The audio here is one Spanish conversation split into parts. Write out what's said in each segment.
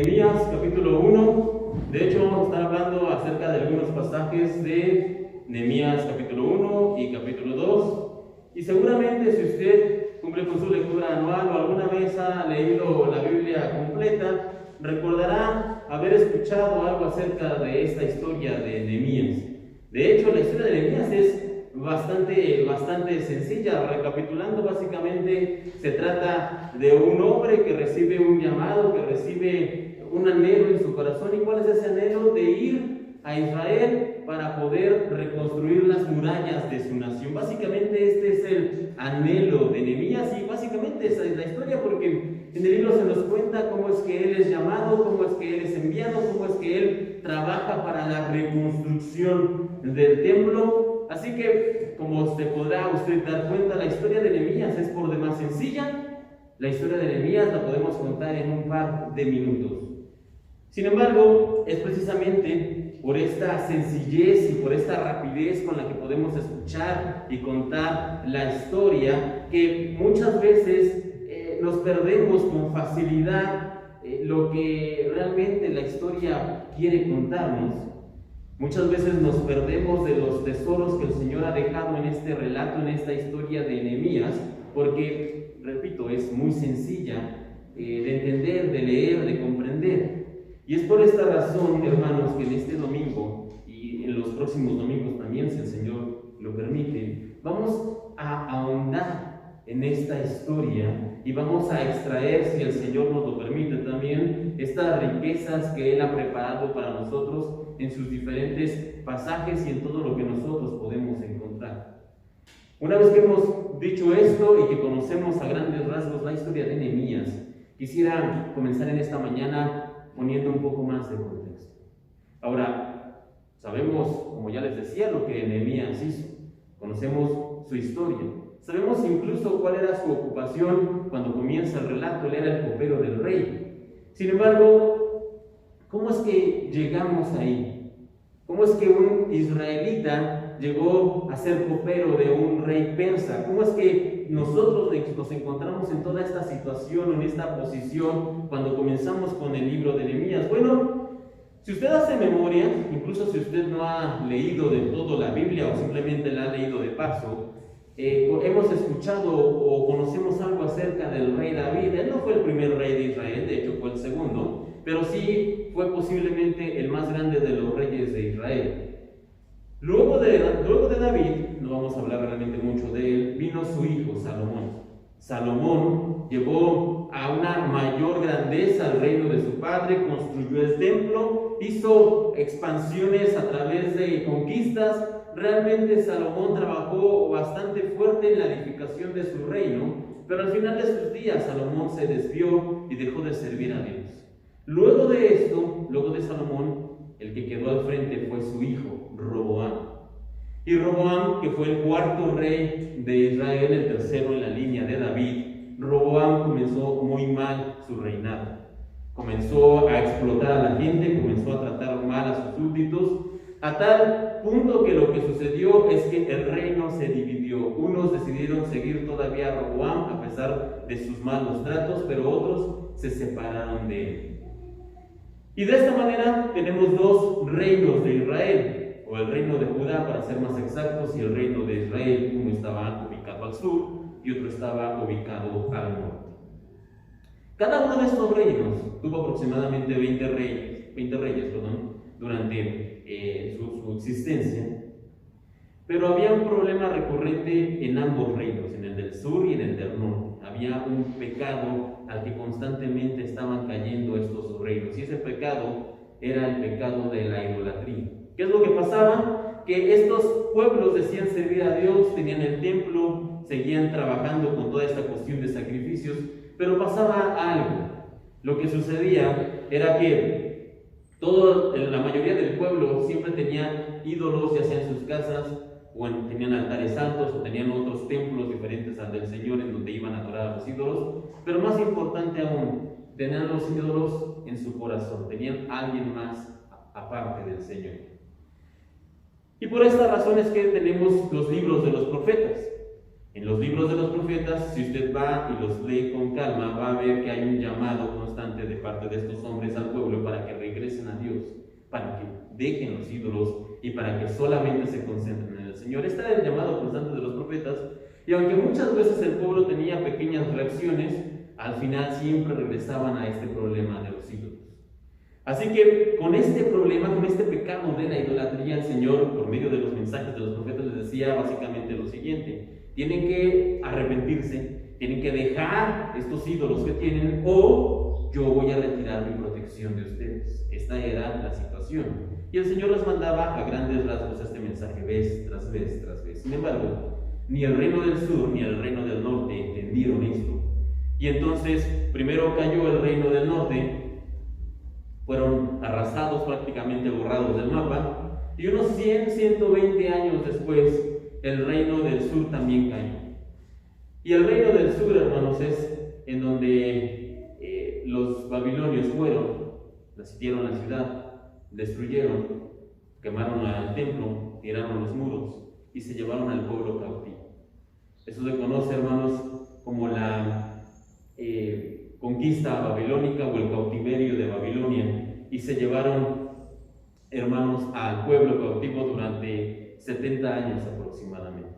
Nehemías capítulo 1. De hecho, vamos a estar hablando acerca de algunos pasajes de Nehemías capítulo 1 y capítulo 2. Y seguramente si usted cumple con su lectura anual o alguna vez ha leído la Biblia completa, recordará haber escuchado algo acerca de esta historia de Nehemías. De hecho, la historia de Nehemías es bastante sencilla. Recapitulando, básicamente se trata de un hombre que recibe un llamado, que recibe un anhelo en su corazón. ¿Y cuál es ese anhelo? De ir a Israel para poder reconstruir las murallas de su nación. Básicamente este es el anhelo de Nehemías, y básicamente esa es la historia, porque en el libro se nos cuenta cómo es que él es llamado, cómo es que él es enviado, cómo es que él trabaja para la reconstrucción del templo. Así que, como se podrá usted dar cuenta, la historia de Nehemías es por demás sencilla. La historia de Nehemías la podemos contar en un par de minutos. Sin embargo, es precisamente por esta sencillez y por esta rapidez con la que podemos escuchar y contar la historia que muchas veces nos perdemos con facilidad lo que realmente la historia quiere contarnos. Muchas veces nos perdemos de los tesoros que el Señor ha dejado en este relato, en esta historia de Nehemías, porque, repito, es muy sencilla de entender, de leer, de comprender. Y es por esta razón, hermanos, que en este domingo y en los próximos domingos también, si el Señor lo permite, vamos a ahondar en esta historia y vamos a extraer, si el Señor nos lo permite también, estas riquezas que Él ha preparado para nosotros en sus diferentes pasajes y en todo lo que nosotros podemos encontrar. Una vez que hemos dicho esto y que conocemos a grandes rasgos la historia de Nehemías, quisiera comenzar en esta mañana poniendo un poco más de contexto. Ahora, sabemos, como ya les decía, lo que Nehemías hizo. Conocemos su historia. Sabemos incluso cuál era su ocupación cuando comienza el relato. Él era el copero del rey. Sin embargo, ¿cómo es que llegamos ahí? ¿Cómo es que un israelita llegó a ser copero de un rey persa? ¿Cómo es que nosotros nos encontramos en toda esta situación, en esta posición, cuando comenzamos con el libro de Nehemías? Bueno, si usted hace memoria, incluso si usted no ha leído de todo la Biblia o simplemente la ha leído de paso, hemos escuchado o conocemos algo acerca del rey David. Él no fue el primer rey de Israel, de hecho fue el segundo, pero sí fue posiblemente el más grande de los reyes de Israel. Luego de David, no vamos a hablar realmente mucho de él, vino su hijo Salomón. Salomón llevó a una mayor grandeza al reino de su padre, construyó el templo, hizo expansiones a través de conquistas. Realmente Salomón trabajó bastante fuerte en la edificación de su reino, pero al final de sus días Salomón se desvió y dejó de servir a Dios. Luego de esto, luego de Salomón, el que quedó al frente fue su hijo, Roboam. Y Roboam, que fue el cuarto rey de Israel, el tercero en la línea de David, Roboam comenzó muy mal su reinado. Comenzó a explotar a la gente, comenzó a tratar mal a sus súbditos, a tal punto que lo que sucedió es que el reino se dividió. Unos decidieron seguir todavía a Roboam a pesar de sus malos tratos, pero otros se separaron de él. Y de esta manera tenemos dos reinos de Israel, o el reino de Judá para ser más exactos, y el reino de Israel. Uno estaba ubicado al sur y otro estaba ubicado al norte. Cada uno de estos reinos tuvo aproximadamente 20 reyes durante su existencia. Pero había un problema recurrente en ambos reinos, en el del sur y en el del norte. Había un pecado al que constantemente estaban cayendo estos reinos, y ese pecado era el pecado de la idolatría. ¿Qué es lo que pasaba? Que estos pueblos decían servir a Dios, tenían el templo, seguían trabajando con toda esta cuestión de sacrificios, pero pasaba algo. Lo que sucedía era que la mayoría del pueblo siempre tenía ídolos, ya sea en sus casas, o tenían altares altos, o tenían otros templos diferentes al del Señor en donde iban a adorar a los ídolos. Pero más importante aún, tenían los ídolos en su corazón, tenían a alguien más aparte del Señor. Y por esta razón es que tenemos los libros de los profetas. En los libros de los profetas, si usted va y los lee con calma, va a ver que hay un llamado constante de parte de estos hombres al pueblo para que regresen a Dios, para que dejen los ídolos y para que solamente se concentren en el Señor. Este era el llamado constante de los profetas, y aunque muchas veces el pueblo tenía pequeñas reacciones, al final siempre regresaban a este problema de los ídolos. Así que con este problema, con este pecado de la idolatría, el Señor, por medio de los mensajes de los profetas, les decía básicamente lo siguiente: tienen que arrepentirse, tienen que dejar estos ídolos que tienen, o yo voy a retirar mi protección de ustedes. Esta era la situación. Y el Señor les mandaba a grandes rasgos este mensaje, vez tras vez tras vez. Sin embargo, ni el reino del sur ni el reino del norte entendieron esto. Y entonces, primero cayó el reino del norte, fueron arrasados, prácticamente borrados del mapa, y unos 100, 120 años después, el reino del sur también cayó. Y el reino del sur, hermanos, es en donde los babilonios fueron, sitiaron la ciudad, destruyeron, quemaron el templo, tiraron los muros y se llevaron al pueblo cautivo. Eso se conoce, hermanos, como la conquista babilónica o el cautiverio de Babilonia, y se llevaron, hermanos, al pueblo cautivo durante 70 años aproximadamente.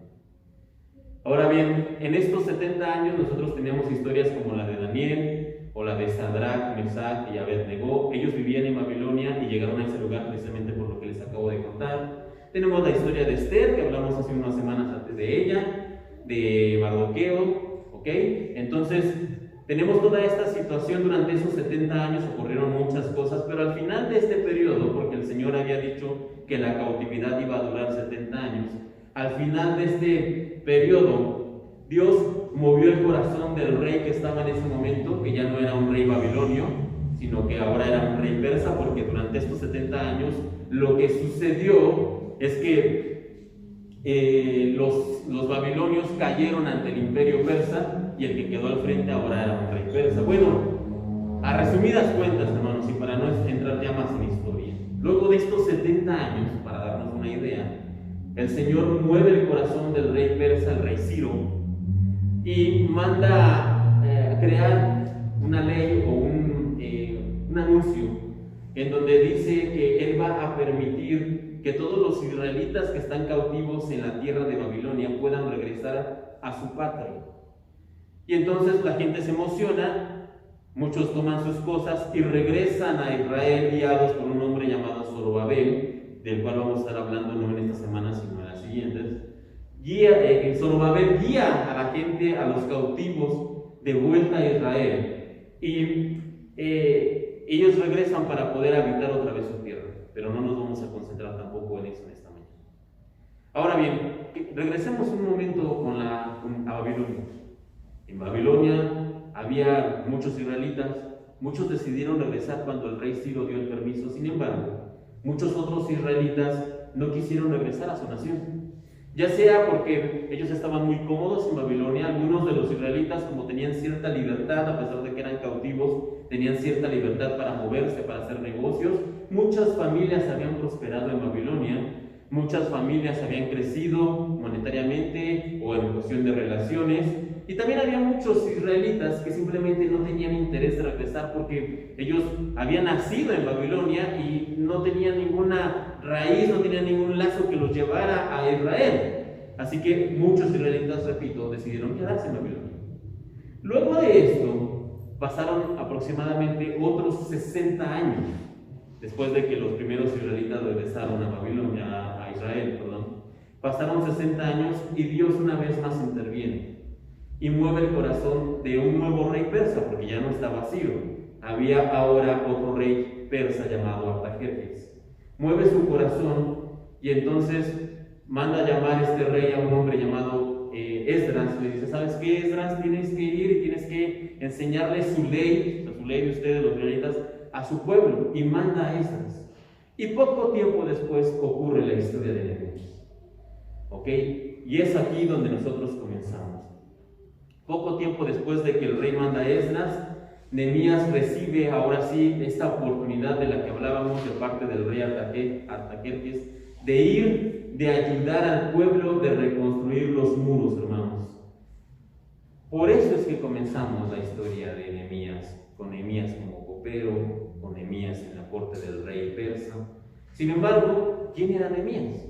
Ahora bien, en estos 70 años nosotros tenemos historias como la de Daniel o la de Sadrach, Mesach y Abednego. Ellos vivían en Babilonia y llegaron a ese lugar precisamente por lo que les acabo de contar. Tenemos la historia de Esther, que hablamos hace unas semanas antes de ella, de Mardoqueo, ¿ok? Entonces, tenemos toda esta situación. Durante esos 70 años ocurrieron muchas cosas, pero al final de este periodo, porque el Señor había dicho que la cautividad iba a durar 70 años, al final de este periodo, Dios movió el corazón del rey que estaba en ese momento, que ya no era un rey babilonio, sino que ahora era un rey persa, porque durante estos 70 años lo que sucedió es que los babilonios cayeron ante el imperio persa, y el que quedó al frente ahora era un rey persa. Bueno, a resumidas cuentas, hermanos, y para no entrar ya más en historia, luego de estos 70 años, para darnos una idea, el Señor mueve el corazón del rey persa, el rey Ciro, y manda a crear una ley o un anuncio en donde dice que Él va a permitir que todos los israelitas que están cautivos en la tierra de Babilonia puedan regresar a su patria. Y entonces la gente se emociona, muchos toman sus cosas y regresan a Israel, guiados por un hombre llamado Zorobabel, del cual vamos a estar hablando no en esta semana sino en las siguientes. Zorobabel guía a la gente, a los cautivos, de vuelta a Israel, y ellos regresan para poder habitar otra vez su tierra, pero no nos vamos a concentrar tampoco en eso en esta mañana. Ahora bien, regresemos un momento a Babilonia. En Babilonia había muchos israelitas, muchos decidieron regresar cuando el rey Ciro dio el permiso. Sin embargo, muchos otros israelitas no quisieron regresar a su nación, ya sea porque ellos estaban muy cómodos en Babilonia. Algunos de los israelitas, como tenían cierta libertad, a pesar de que eran cautivos, tenían cierta libertad para moverse, para hacer negocios. Muchas familias habían prosperado en Babilonia, muchas familias habían crecido monetariamente o en cuestión de relaciones. Y también había muchos israelitas que simplemente no tenían interés de regresar porque ellos habían nacido en Babilonia y no tenían ninguna raíz, no tenían ningún lazo que los llevara a Israel. Así que muchos israelitas, repito, decidieron quedarse en Babilonia. Luego de esto, pasaron aproximadamente otros 60 años después de que los primeros israelitas regresaron a Babilonia, a Israel, perdón. Pasaron 60 años y Dios una vez más interviene y mueve el corazón de un nuevo rey persa, porque ya no estaba Ciro, había ahora otro rey persa llamado Artajerjes. Mueve su corazón y entonces manda a llamar a este rey a un hombre llamado Esdras. Le dice: ¿sabes qué, Esdras? Tienes que ir y tienes que enseñarle su ley de ustedes, los israelitas, a su pueblo. Y manda a Esdras. Y poco tiempo después ocurre la historia de Nehemías. ¿Ok? Y es aquí donde nosotros comenzamos. Poco tiempo después de que el rey manda a Esdras, Nehemías recibe ahora sí esta oportunidad de la que hablábamos de parte del rey Artajerjes, de ir, de ayudar al pueblo, de reconstruir los muros, hermanos. Por eso es que comenzamos la historia de Nehemías, con Nehemías como copero, con Nehemías en la corte del rey persa. Sin embargo, ¿quién era Nehemías?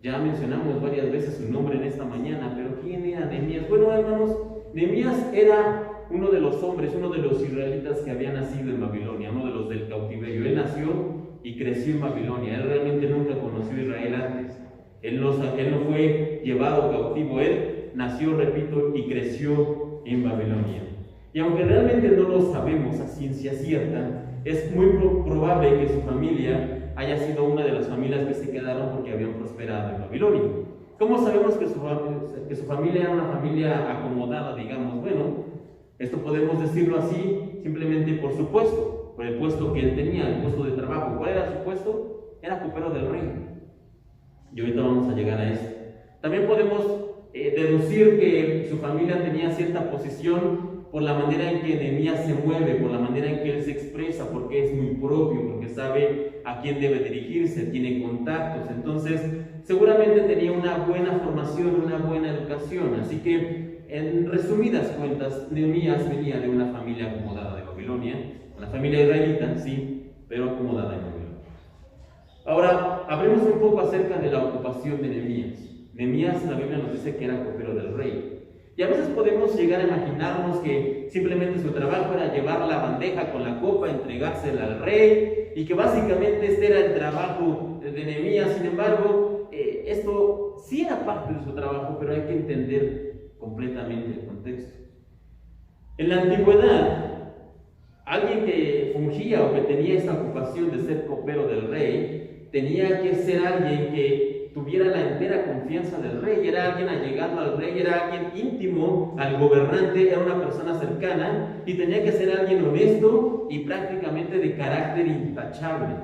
Ya mencionamos varias veces su nombre en esta mañana, pero ¿quién era Nehemías? Bueno, hermanos, Nehemías era uno de los hombres, uno de los israelitas que había nacido en Babilonia, uno de los del cautiverio. Él nació y creció en Babilonia. Él realmente nunca conoció a Israel antes. Él no fue llevado cautivo, él nació, repito, y creció en Babilonia. Y aunque realmente no lo sabemos a ciencia cierta, es muy probable que su familia haya sido una de las familias que se quedaron porque habían prosperado en Babilonia. ¿Cómo sabemos que su familia era una familia acomodada, digamos? Bueno, esto podemos decirlo así simplemente por su puesto, por el puesto que él tenía, el puesto de trabajo. ¿Cuál era su puesto? Era copero del rey. Y ahorita vamos a llegar a eso. También podemos deducir que su familia tenía cierta posición por la manera en que Nehemías se mueve, por la manera en que él se expresa, porque es muy propio, porque sabe a quién debe dirigirse, tiene contactos. Entonces, seguramente tenía una buena formación, una buena educación. Así que, en resumidas cuentas, Nehemías venía de una familia acomodada de Babilonia, una familia israelita, sí, pero acomodada en Babilonia. Ahora, hablemos un poco acerca de la ocupación de Nehemías. Nehemías, la Biblia nos dice que era copero del rey. Y a veces podemos llegar a imaginarnos que simplemente su trabajo era llevar la bandeja con la copa, entregársela al rey, y que básicamente este era el trabajo de Nehemías. Sin embargo, esto sí era parte de su trabajo, pero hay que entender completamente el contexto. En la antigüedad, alguien que fungía o que tenía esta ocupación de ser copero del rey, tenía que ser alguien que tuviera la entera confianza del rey. Era alguien allegado al rey, era alguien íntimo al gobernante, era una persona cercana y tenía que ser alguien honesto y prácticamente de carácter intachable.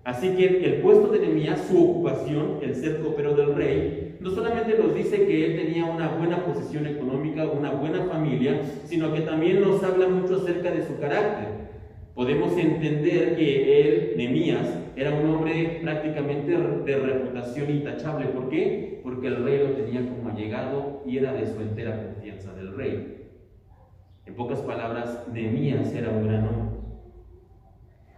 Así que el puesto de Nehemías, su ocupación, el ser copero del rey, no solamente nos dice que él tenía una buena posición económica, una buena familia, sino que también nos habla mucho acerca de su carácter. Podemos entender que él, Nehemías, era un hombre prácticamente de reputación intachable. ¿Por qué? Porque el rey lo tenía como allegado y era de su entera confianza del rey. En pocas palabras, Nehemías era un gran hombre.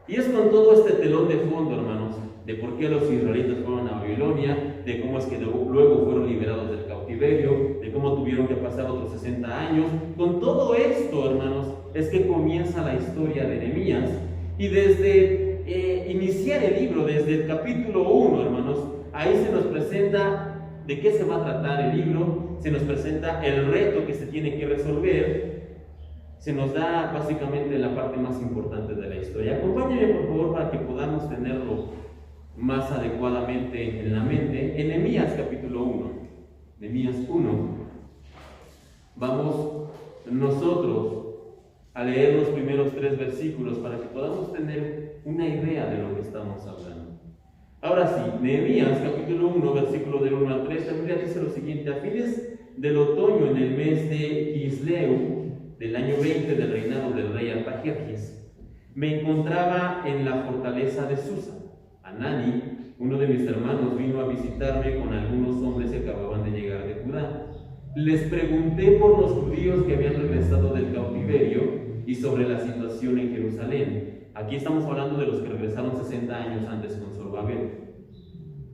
Y es con todo este telón de fondo, hermanos, de por qué los israelitas fueron a Babilonia, de cómo es que luego fueron liberados del cautiverio, de cómo tuvieron que pasar otros 60 años. Con todo esto, hermanos, es que comienza la historia de Nehemías. Y desde iniciar el libro, desde el capítulo 1, hermanos, ahí se nos presenta de qué se va a tratar el libro, se nos presenta el reto que se tiene que resolver, se nos da básicamente la parte más importante de la historia. Acompáñenme, por favor, para que podamos tenerlo más adecuadamente en la mente. En Nehemías capítulo 1, Nehemías 1, vamos nosotros a leer los primeros 3 versículos para que podamos tener una idea de lo que estamos hablando. Ahora sí, Nehemías capítulo 1, versículo del 1 al 3, la Biblia dice lo siguiente: a fines del otoño, en el mes de Kisleu, del año 20 del reinado del rey Artajerjes, me encontraba en la fortaleza de Susa. Hanani, uno de mis hermanos, vino a visitarme con algunos hombres que acababan de llegar de Judá. Les pregunté por los judíos que habían regresado del cautiverio y sobre la situación en Jerusalén. Aquí estamos hablando de los que regresaron 60 años antes con Zorobabel.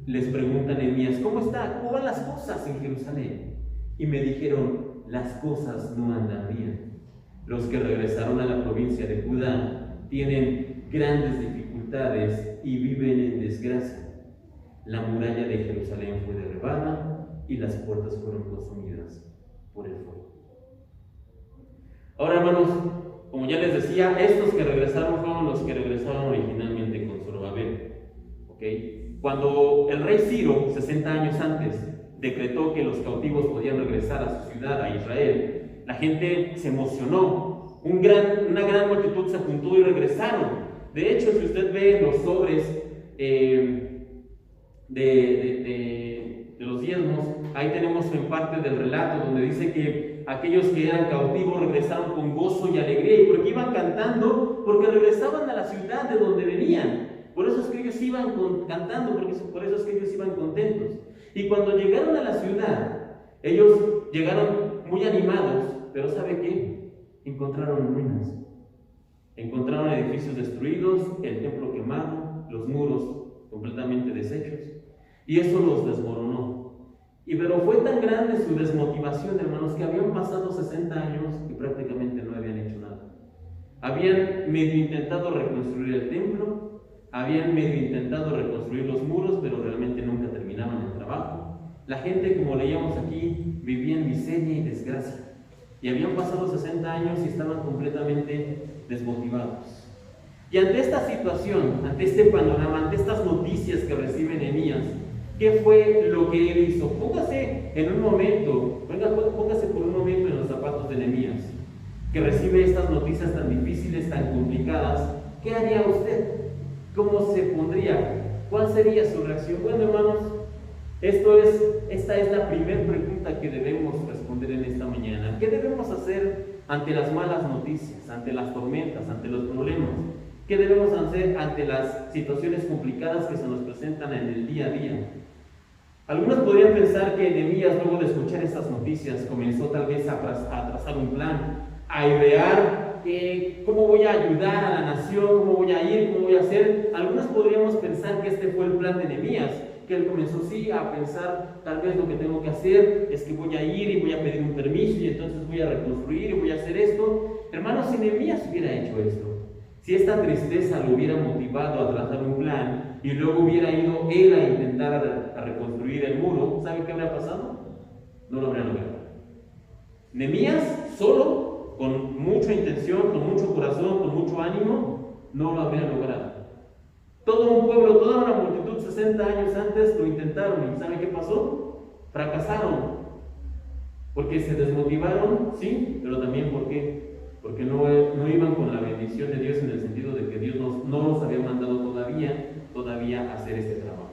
Les pregunta Nehemías: ¿cómo está? ¿Cómo van las cosas en Jerusalén? Y me dijeron: las cosas no andan bien. Los que regresaron a la provincia de Judá tienen grandes dificultades y viven en desgracia. La muralla de Jerusalén fue derribada y las puertas fueron consumidas por el fuego. Ahora, hermanos, como ya les decía, estos que regresaron fueron los que regresaron originalmente con Zorobabel. Cuando el rey Ciro, 60 años antes, decretó que los cautivos podían regresar a su ciudad, a Israel, la gente se emocionó. Una gran multitud se juntó y regresaron. De hecho, si usted ve los sobres de los diezmos, ahí tenemos en parte del relato donde dice que aquellos que eran cautivos regresaron con gozo y alegría, y porque iban cantando, porque regresaban a la ciudad de donde venían. Por eso es que ellos iban cantando, por eso es que ellos iban contentos. Y cuando llegaron a la ciudad, ellos llegaron muy animados, pero ¿sabe qué? Encontraron ruinas. Encontraron edificios destruidos, el templo quemado, los muros completamente deshechos. Y eso los desmoronó. Pero fue tan grande su desmotivación, hermanos, que habían pasado 60 años y prácticamente no habían hecho nada. Habían medio intentado reconstruir el templo, habían medio intentado reconstruir los muros, pero realmente nunca terminaban el trabajo. La gente, como leíamos aquí, vivía en miseria y desgracia. Y habían pasado 60 años y estaban completamente desmotivados. Y ante esta situación, ante este panorama, ante estas noticias que recibe Nehemías, ¿qué fue lo que él hizo? Póngase por un momento en los zapatos de Nehemías, que recibe estas noticias tan difíciles, tan complicadas. ¿Qué haría usted? ¿Cómo se pondría? ¿Cuál sería su reacción? Bueno, hermanos, esta es la primera pregunta que debemos responder en esta mañana. ¿Qué debemos hacer ante las malas noticias, ante las tormentas, ante los problemas? ¿Qué debemos hacer ante las situaciones complicadas que se nos presentan en el día a día? Algunos podrían pensar que Nehemías, luego de escuchar estas noticias, comenzó tal vez a trazar un plan, a idear cómo voy a ayudar a la nación, cómo voy a ir, cómo voy a hacer. Algunos podríamos pensar que este fue el plan de Nehemías, que él comenzó a pensar, tal vez lo que tengo que hacer es que voy a ir y voy a pedir un permiso y entonces voy a reconstruir y voy a hacer esto. Hermanos, si Nehemías hubiera hecho esto, si esta tristeza lo hubiera motivado a trazar un plan y luego hubiera ido él a intentar a reconstruir el muro, ¿sabe qué habría pasado? No lo habría logrado. Nehemías solo, con mucha intención, con mucho corazón, con mucho ánimo, no lo habría logrado. Todo un pueblo, toda una multitud 60 años antes lo intentaron y ¿sabe qué pasó? Fracasaron. Porque se desmotivaron, sí, pero también porque no iban con la bendición de Dios, en el sentido de que Dios no los había mandado todavía a hacer este trabajo.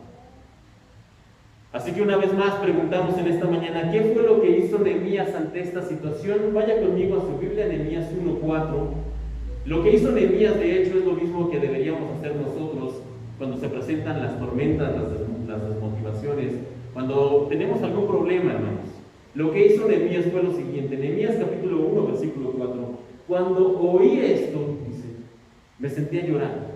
Así que una vez más preguntamos en esta mañana, ¿qué fue lo que hizo Nehemías ante esta situación? Vaya conmigo a su Biblia, Nehemías 1:4. Lo que hizo Nehemías, de hecho, es lo mismo que deberíamos hacer nosotros cuando se presentan las tormentas, las desmotivaciones, cuando tenemos algún problema, hermanos. Lo que hizo Nehemías fue lo siguiente. Nehemías capítulo 1, versículo 4. Cuando oí esto, dice, me sentí a llorar.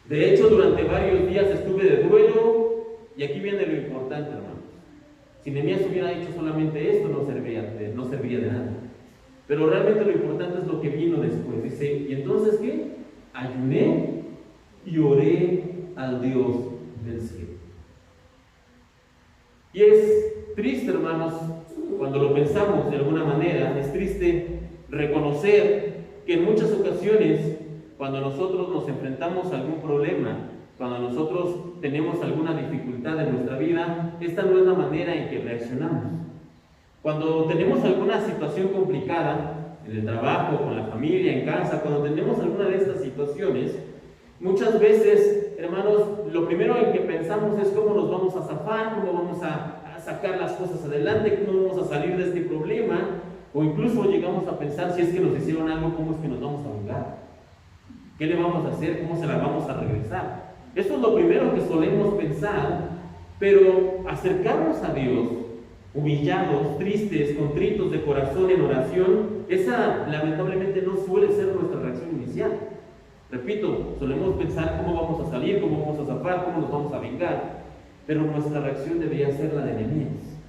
De hecho, durante varios días estuve de duelo, y aquí viene lo importante, hermanos. Si Nehemías hubiera hecho solamente esto, no serviría de nada. Pero realmente lo importante es lo que vino después. Dice, ¿y entonces qué? Ayuné y oré al Dios del cielo. Y es triste, hermanos, cuando lo pensamos de alguna manera, es triste reconocer que en muchas ocasiones, cuando nosotros nos enfrentamos a algún problema, cuando nosotros tenemos alguna dificultad en nuestra vida, esta no es la manera en que reaccionamos. Cuando tenemos alguna situación complicada, en el trabajo, con la familia, en casa, cuando tenemos alguna de estas situaciones, muchas veces, hermanos, lo primero en que pensamos es cómo nos vamos a zafar, cómo vamos a sacar las cosas adelante, cómo vamos a salir de este problema, o incluso llegamos a pensar, si es que nos hicieron algo, ¿cómo es que nos vamos a vengar? ¿Qué le vamos a hacer? ¿Cómo se la vamos a regresar? Eso es lo primero que solemos pensar, pero acercarnos a Dios, humillados, tristes, contritos de corazón en oración, esa lamentablemente no suele ser nuestra reacción inicial. Repito, solemos pensar cómo vamos a salir, cómo vamos a zafar, cómo nos vamos a vengar, pero nuestra reacción debería ser la de Nehemías.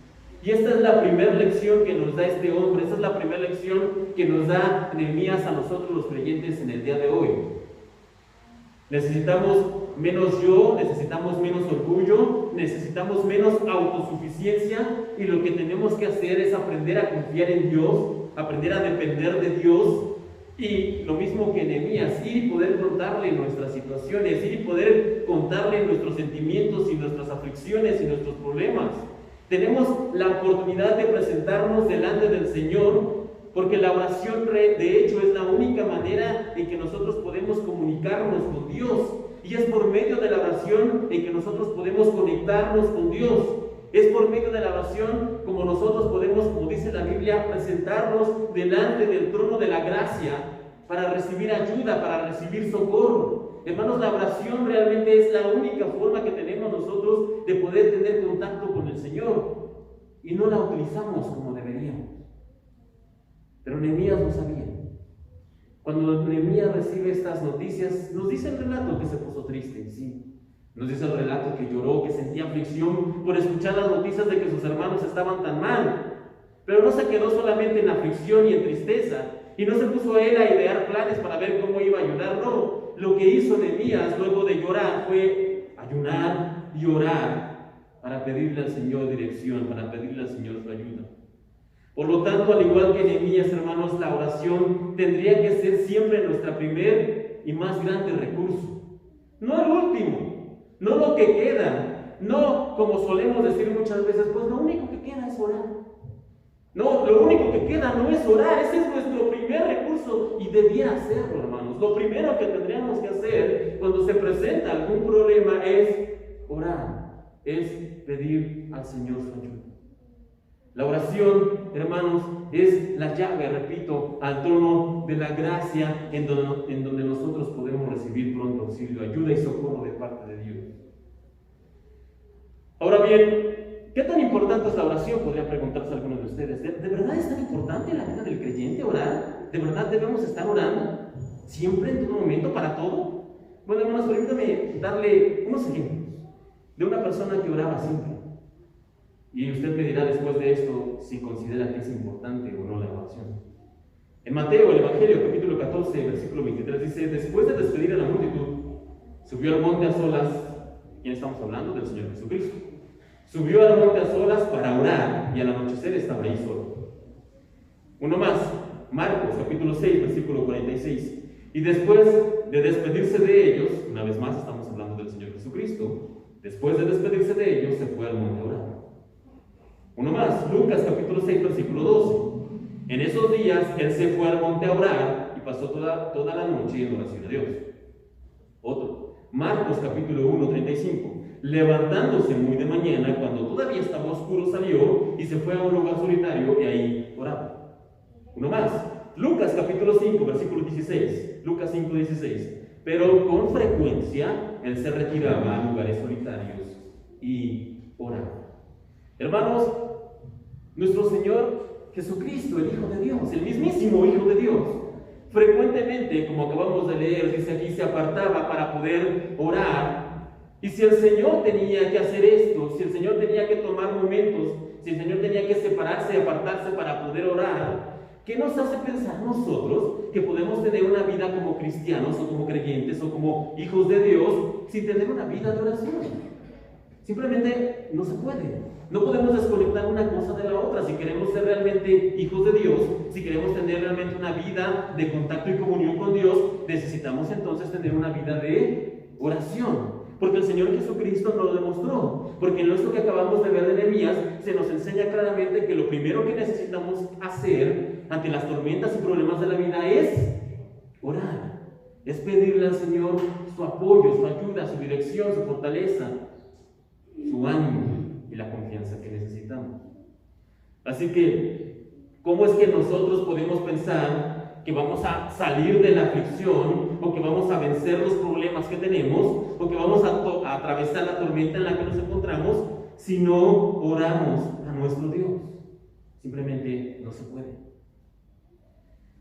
Y esta es la primera lección que nos da este hombre, esta es la primera lección que nos da Nehemías a nosotros los creyentes en el día de hoy. Necesitamos menos yo, necesitamos menos orgullo, necesitamos menos autosuficiencia, y lo que tenemos que hacer es aprender a confiar en Dios, aprender a depender de Dios, y lo mismo que Nehemías, ir y poder contarle nuestras situaciones, ir y poder contarle nuestros sentimientos y nuestras aflicciones y nuestros problemas. Tenemos la oportunidad de presentarnos delante del Señor, porque la oración, de hecho, es la única manera en que nosotros podemos comunicarnos con Dios. Y es por medio de la oración en que nosotros podemos conectarnos con Dios. Es por medio de la oración como nosotros podemos, como dice la Biblia, presentarnos delante del trono de la gracia para recibir ayuda, para recibir socorro. Hermanos, la oración realmente es la única forma que tenemos nosotros de poder tener contacto con el Señor. Y no la utilizamos como deberíamos. Pero Nehemías lo sabía. Cuando Nehemías recibe estas noticias, nos dice el relato que se puso triste, sí. Nos dice el relato que lloró, que sentía aflicción por escuchar las noticias de que sus hermanos estaban tan mal. Pero no se quedó solamente en aflicción y en tristeza, y no se puso a él a idear planes para ver cómo iba a ayudar, no. Lo que hizo Nehemías luego de llorar fue ayunar y orar para pedirle al Señor dirección, para pedirle al Señor su ayuda. Por lo tanto, al igual que Nehemías, hermanos, la oración tendría que ser siempre nuestra primer y más grande recurso. No el último, no lo que queda, no como solemos decir muchas veces, pues lo único que queda es orar. No, lo único que queda no es orar, ese es nuestro primer recurso y debiera serlo, hermanos. Lo primero que tendríamos que hacer cuando se presenta algún problema es orar, es pedir al Señor su ayuda. La oración, hermanos, es la llave, repito, al trono de la gracia en donde nosotros podemos recibir pronto auxilio, ayuda y socorro de parte de Dios. Ahora bien, ¿qué tan importante es la oración? Podría preguntarse algunos de ustedes. ¿De verdad es tan importante en la vida del creyente orar? ¿De verdad debemos estar orando? ¿Siempre, en todo momento, para todo? Bueno, hermanos, permítame darle unos ejemplos de una persona que oraba siempre. Y usted me dirá después de esto si considera que es importante o no la oración. En Mateo, el Evangelio, capítulo 14, versículo 23, dice: después de despedir a la multitud, subió al monte a solas. ¿Quién estamos hablando? Del Señor Jesucristo. Subió al monte a solas para orar, y al anochecer estaba ahí solo. Uno más, Marcos, capítulo 6, versículo 46. Y después de despedirse de ellos, una vez más estamos hablando del Señor Jesucristo, después de despedirse de ellos, se fue al monte a orar. Uno más, Lucas capítulo 6, versículo 12. En esos días él se fue al monte a orar y pasó toda la noche en oración a Dios. Otro, Marcos capítulo 1, 35. Levantándose muy de mañana, cuando todavía estaba oscuro, salió y se fue a un lugar solitario y ahí oraba. Uno más, Lucas capítulo 5, versículo 16. Lucas 5, 16. Pero con frecuencia él se retiraba a lugares solitarios y oraba. Hermanos, nuestro Señor Jesucristo, el Hijo de Dios, el mismísimo Hijo de Dios, frecuentemente, como acabamos de leer, dice aquí, se apartaba para poder orar. Y si el Señor tenía que hacer esto, si el Señor tenía que tomar momentos, si el Señor tenía que separarse y apartarse para poder orar, ¿qué nos hace pensar nosotros que podemos tener una vida como cristianos o como creyentes o como hijos de Dios sin tener una vida de oración? Simplemente no se puede. No podemos desconectar una cosa de la otra. Si queremos ser realmente hijos de Dios, si queremos tener realmente una vida de contacto y comunión con Dios, necesitamos entonces tener una vida de oración. Porque el Señor Jesucristo nos lo demostró. Porque en esto que acabamos de ver de Nehemías, se nos enseña claramente que lo primero que necesitamos hacer ante las tormentas y problemas de la vida es orar. Es pedirle al Señor su apoyo, su ayuda, su dirección, su fortaleza, su ánimo y la confianza que necesitamos. Así que, ¿cómo es que nosotros podemos pensar que vamos a salir de la aflicción, o que vamos a vencer los problemas que tenemos, o que vamos a atravesar la tormenta en la que nos encontramos, si no oramos a nuestro Dios? Simplemente no se puede.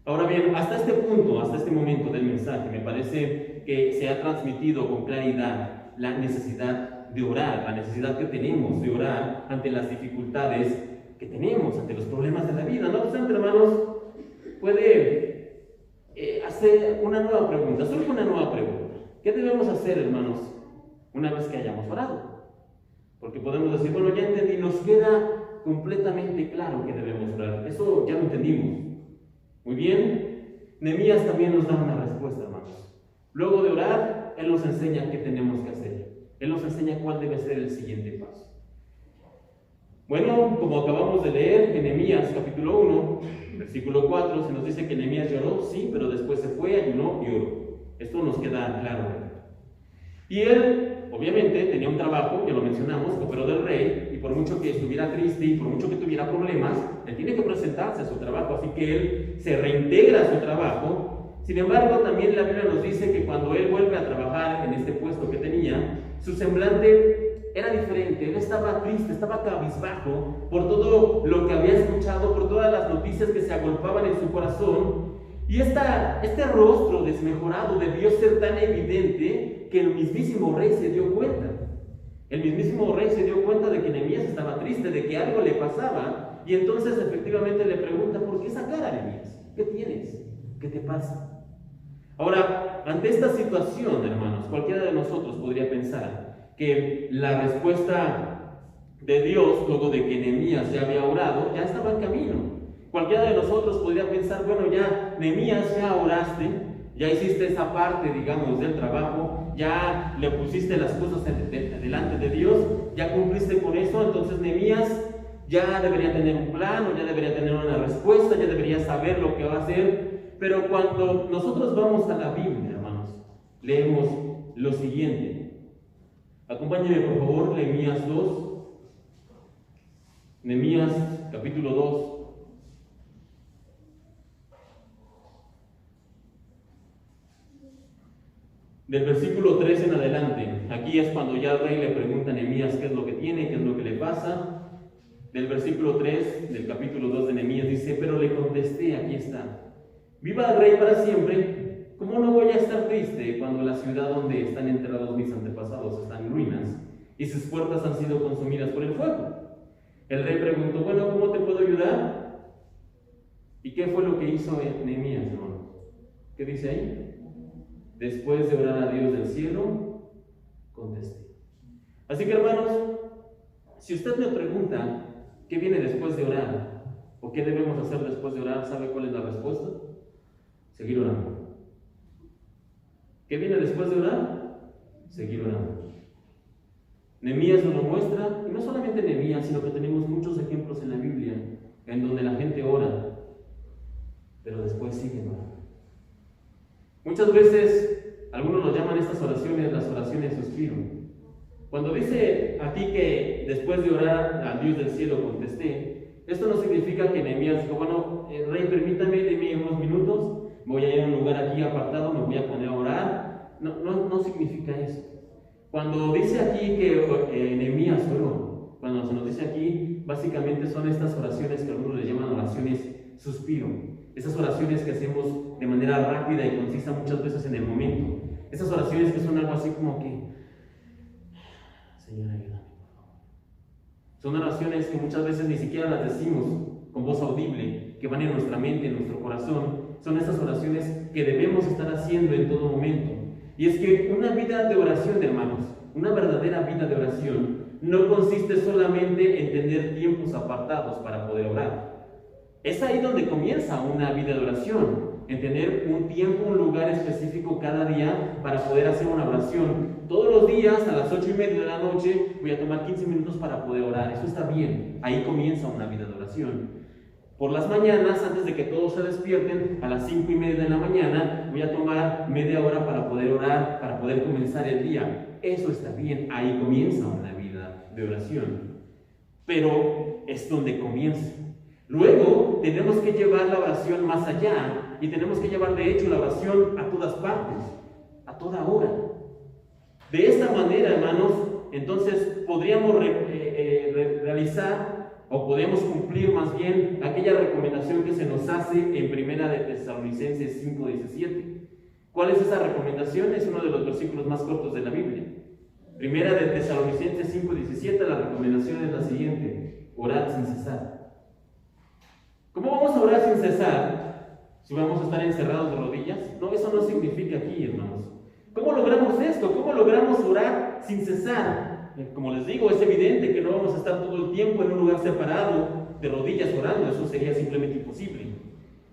Ahora bien, hasta este punto, hasta este momento del mensaje, me parece que se ha transmitido con claridad la necesidad de orar, la necesidad que tenemos de orar ante las dificultades que tenemos, ante los problemas de la vida. No obstante, hermanos, puede hacer una nueva pregunta, surge una nueva pregunta. ¿Qué debemos hacer, hermanos, una vez que hayamos orado? Porque podemos decir, bueno, ya entendí, nos queda completamente claro que debemos orar. Eso ya lo entendimos. Muy bien. Nehemías también nos da una respuesta, hermanos. Luego de orar, él nos enseña qué tenemos que hacer. Él nos enseña cuál debe ser el siguiente paso. Bueno, como acabamos de leer en Nehemías capítulo 1, versículo 4, se nos dice que Nehemías lloró, sí, pero después se fue, ayunó y oró. Esto nos queda claro. Y él, obviamente, tenía un trabajo, ya lo mencionamos, copero del rey, y por mucho que estuviera triste y por mucho que tuviera problemas, él tiene que presentarse a su trabajo, así que él se reintegra a su trabajo. Sin embargo, también la Biblia nos dice que cuando él vuelve a trabajar en este puesto que tenía, su semblante era diferente. Él estaba estaba triste, estaba cabizbajo por todo lo que había escuchado, por todas las noticias que se agolpaban en su corazón. Y este rostro desmejorado debió ser tan evidente que el mismísimo rey se dio cuenta. El mismísimo rey se dio cuenta de que Nehemías estaba triste, de que algo le pasaba, y entonces efectivamente le pregunta: ¿por qué esa cara, Nehemías? ¿Qué tienes? ¿Qué te pasa? Ahora, ante esta situación, hermanos, cualquiera de nosotros podría pensar que la respuesta de Dios, luego de que Nehemías ya había orado, ya estaba en camino. Cualquiera de nosotros podría pensar: bueno, ya Nehemías, ya oraste, ya hiciste esa parte, digamos, del trabajo, ya le pusiste las cosas delante de Dios, ya cumpliste con eso, entonces Nehemías ya debería tener un plan, o ya debería tener una respuesta, ya debería saber lo que va a hacer. Pero cuando nosotros vamos a la Biblia, hermanos, leemos lo siguiente. Acompáñenme, por favor, Nehemías 2. Nehemías capítulo 2. Del versículo 3 en adelante. Aquí es cuando ya el rey le pregunta a Nehemías qué es lo que tiene, qué es lo que le pasa. Del versículo 3 del capítulo 2 de Nehemías dice: pero le contesté, aquí está: viva el rey para siempre. ¿Cómo no voy a estar triste cuando la ciudad donde están enterrados mis antepasados está en ruinas y sus puertas han sido consumidas por el fuego? El rey preguntó: bueno, ¿cómo te puedo ayudar? ¿Y qué fue lo que hizo Nehemías, hermano? ¿Qué dice ahí? Después de orar a Dios del cielo, contesté. Así que, hermanos, si usted me pregunta qué viene después de orar o qué debemos hacer después de orar, ¿sabe cuál es la respuesta? Seguir orando. ¿Qué viene después de orar? Seguir orando. Nehemías nos lo muestra, y no solamente Nehemías, sino que tenemos muchos ejemplos en la Biblia en donde la gente ora, pero después siguen orando. Muchas veces algunos nos llaman estas oraciones las oraciones suspiro. Cuando dice aquí que después de orar a Dios del cielo contesté, esto no significa que Nehemías dijo: bueno, rey, permítame, deme unos minutos, voy a ir a un lugar aquí apartado, me voy a poner a orar. No significa eso. Cuando dice aquí que Nehemías oró, cuando se nos dice aquí, básicamente son estas oraciones que algunos le llaman oraciones suspiro. Esas oraciones que hacemos de manera rápida y concisa muchas veces en el momento. Esas oraciones que son algo así como que: Señor, ayúdame, por favor. Son oraciones que muchas veces ni siquiera las decimos con voz audible, que van en nuestra mente, en nuestro corazón. Son esas oraciones que debemos estar haciendo en todo momento. Y es que una vida de oración, hermanos, una verdadera vida de oración, no consiste solamente en tener tiempos apartados para poder orar. Es ahí donde comienza una vida de oración, en tener un tiempo, un lugar específico cada día para poder hacer una oración. Todos los días a las 8:30 de la noche voy a tomar 15 minutos para poder orar. Eso está bien, ahí comienza una vida de oración. Por las mañanas, antes de que todos se despierten, a las 5:30 de la mañana, voy a tomar media hora para poder orar, para poder comenzar el día. Eso está bien, ahí comienza una vida de oración. Pero es donde comienza. Luego tenemos que llevar la oración más allá, y tenemos que llevar de hecho la oración a todas partes, a toda hora. De esta manera, hermanos, entonces podríamos realizar, o podemos cumplir más bien, aquella recomendación que se nos hace en Primera de Tesalonicenses 5:17. ¿Cuál es esa recomendación? Es uno de los versículos más cortos de la Biblia. Primera de Tesalonicenses 5:17, la recomendación es la siguiente: orad sin cesar. ¿Cómo vamos a orar sin cesar si vamos a estar encerrados de rodillas? No, eso no significa aquí, hermanos. ¿Cómo logramos esto? ¿Cómo logramos orar sin cesar? Como les digo, es evidente que no vamos a estar todo el tiempo en un lugar separado de rodillas orando. Eso sería simplemente imposible.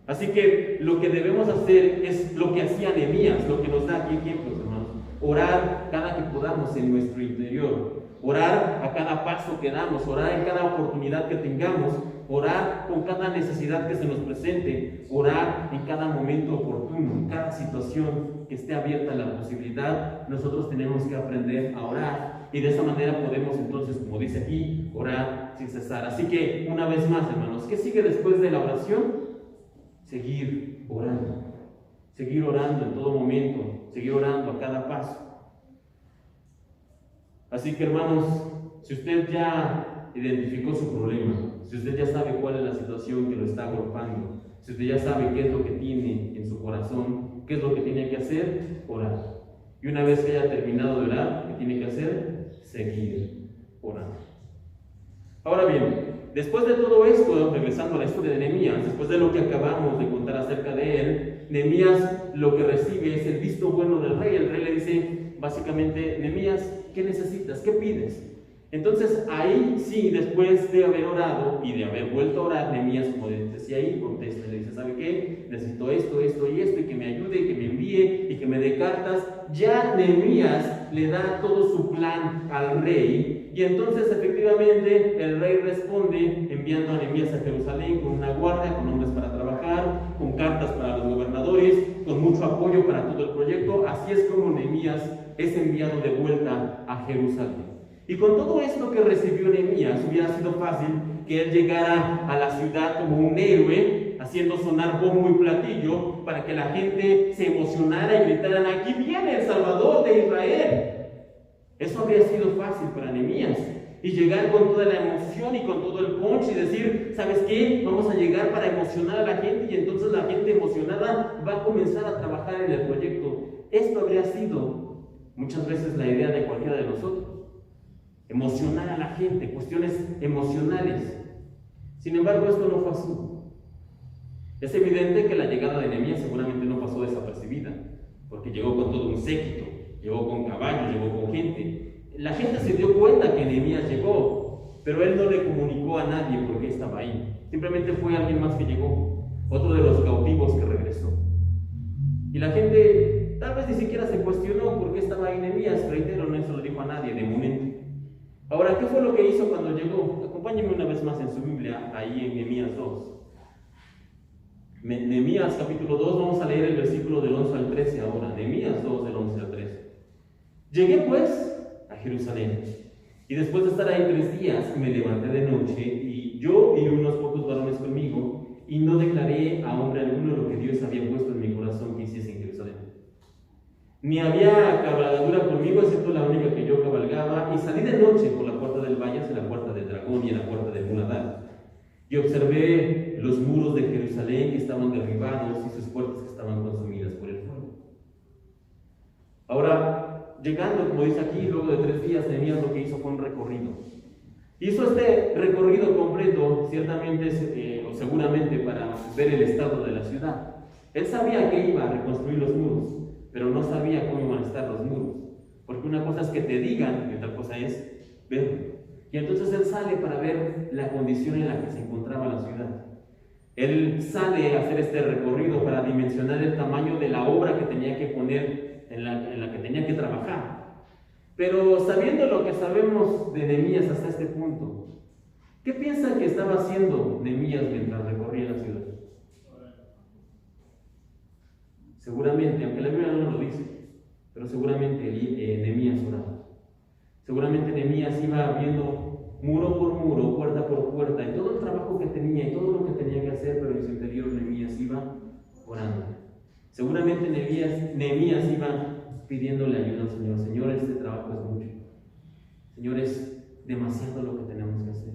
Así que lo que debemos hacer es lo que hacía Nehemías, lo que nos da aquí ejemplos, hermanos. Orar cada que podamos en nuestro interior. Orar a cada paso que damos, orar en cada oportunidad que tengamos, orar con cada necesidad que se nos presente, orar en cada momento oportuno, en cada situación que esté abierta la posibilidad. Nosotros tenemos que aprender a orar, y de esa manera podemos entonces, como dice aquí, orar sin cesar. Así que una vez más, hermanos, ¿qué sigue después de la oración? Seguir orando en todo momento, seguir orando a cada paso. Así que, hermanos, si usted ya identificó su problema, si usted ya sabe cuál es la situación que lo está agrupando, si usted ya sabe qué es lo que tiene en su corazón, qué es lo que tiene que hacer, orar. Y una vez que haya terminado de orar, ¿qué tiene que hacer? Seguir orando. Ahora bien, después de todo esto, regresando a la historia de Nehemías, después de lo que acabamos de contar acerca de él, Nehemías lo que recibe es el visto bueno del rey. El rey le dice, básicamente, Nehemías, ¿qué necesitas? ¿Qué pides? Entonces ahí sí, después de haber orado y de haber vuelto a orar, Nehemías, como decía ahí, contesta, le dice, ¿sabe qué? Necesito esto, esto y esto, y que me ayude, y que me envíe, y que me dé cartas. Ya Nehemías le da todo su plan al rey, y entonces efectivamente el rey responde enviando a Nehemías a Jerusalén con una guardia, con hombres para trabajar, con cartas para los gobernadores, con mucho apoyo para todo el proyecto. Así es como Nehemías es enviado de vuelta a Jerusalén. Y con todo esto que recibió Nehemías, hubiera sido fácil que él llegara a la ciudad como un héroe, haciendo sonar bombo y platillo para que la gente se emocionara y gritaran, aquí viene el Salvador de Israel. Eso habría sido fácil para Nehemías. Y llegar con toda la emoción y con todo el punch y decir, ¿sabes qué? Vamos a llegar para emocionar a la gente, y entonces la gente emocionada va a comenzar a trabajar en el proyecto. Esto habría sido muchas veces la idea de cualquiera de nosotros. Emocionar a la gente, cuestiones emocionales. Sin embargo, esto no fue así. Es evidente que la llegada de Nehemías seguramente no pasó desapercibida, porque llegó con todo un séquito, llegó con caballos, llegó con gente. La gente se dio cuenta que Nehemías llegó, pero él no le comunicó a nadie por qué estaba ahí. Simplemente fue alguien más que llegó, otro de los cautivos que regresó. Y la gente tal vez ni siquiera se cuestionó por qué estaba ahí Nehemías. Reitero, no se lo dijo a nadie de momento. Ahora, ¿qué fue lo que hizo cuando llegó? Acompáñenme una vez más en su Biblia, ahí en Nehemías 2. Nehemías capítulo 2, vamos a leer el versículo del 11 al 13 ahora. Nehemías 2, del 11 al 13. Llegué pues a Jerusalén, y después de estar ahí 3 días, me levanté de noche, y yo y unos pocos varones conmigo, y no declaré a hombre alguno lo que Dios había puesto en mi corazón que hiciese en Jerusalén. Ni había cabalgadura conmigo, excepto la única que yo cabalgaba, y salí de noche por la puerta del valle hacia la puerta del dragón y a la puerta de Muladar. Y observé los muros de Jerusalén que estaban derribados y sus puertas que estaban consumidas por el fuego. Ahora, llegando, como dice aquí, luego de 3 días, Nehemías lo que hizo fue un recorrido. Hizo este recorrido completo, ciertamente o seguramente, para ver el estado de la ciudad. Él sabía que iba a reconstruir los muros, pero no sabía cómo iban a estar los muros, porque una cosa es que te digan y otra cosa es verlo. Y entonces él sale para ver la condición en la que se encontraba la ciudad. Él sale a hacer este recorrido para dimensionar el tamaño de la obra que tenía que poner, en la que tenía que trabajar. Pero sabiendo lo que sabemos de Nehemías hasta este punto, ¿qué piensan que estaba haciendo Nehemías mientras recorría la ciudad? Seguramente, aunque la Biblia no lo dice, pero seguramente Nehemías oraba. Seguramente Nehemías iba viendo muro por muro, puerta por puerta, y todo el trabajo que tenía y todo lo que tenía que hacer, pero en su interior Nehemías iba orando. Seguramente Nehemías iba pidiéndole ayuda al Señor. Señor, este trabajo es mucho. Señor, es demasiado lo que tenemos que hacer.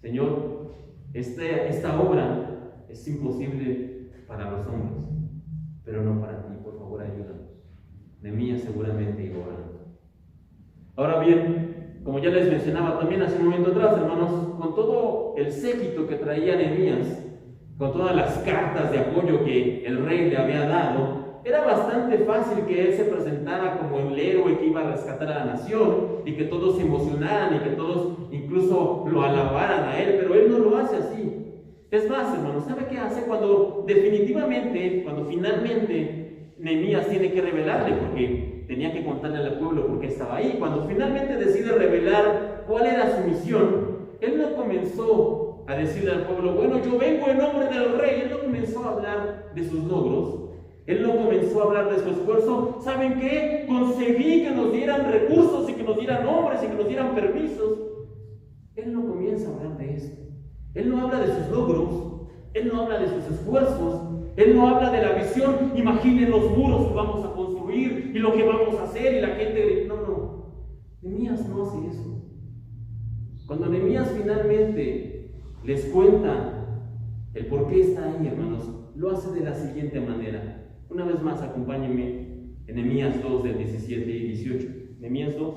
Señor, esta obra es imposible para los hombres, pero no para ti. Por favor, ayúdanos. Nehemías seguramente iba orando. Ahora bien, como ya les mencionaba también hace un momento atrás, hermanos, con todo el séquito que traía Nehemías, con todas las cartas de apoyo que el rey le había dado, era bastante fácil que él se presentara como el héroe que iba a rescatar a la nación y que todos se emocionaran y que todos incluso lo alabaran a él, pero él no lo hace así. Es más, hermanos, ¿sabe qué hace? Cuando finalmente Nehemías tiene que revelarle, porque tenía que contarle al pueblo por qué estaba ahí. Cuando finalmente decide revelar cuál era su misión, él no comenzó a decirle al pueblo, bueno, yo vengo en nombre del rey. Él no comenzó a hablar de sus logros, él no comenzó a hablar de su esfuerzo. ¿Saben qué? Conseguí que nos dieran recursos y que nos dieran hombres y que nos dieran permisos. Él no comienza a hablar de eso. Él no habla de sus logros, él no habla de sus esfuerzos, él no habla de la visión. Imaginen los muros que vamos a construir y lo que vamos a hacer y la gente. No. Nehemías no hace eso. Cuando Nehemías finalmente les cuenta el por qué está ahí, hermanos, lo hace de la siguiente manera. Una vez más, acompáñenme en Nehemías 2, del 17 y 18. Nehemías 2,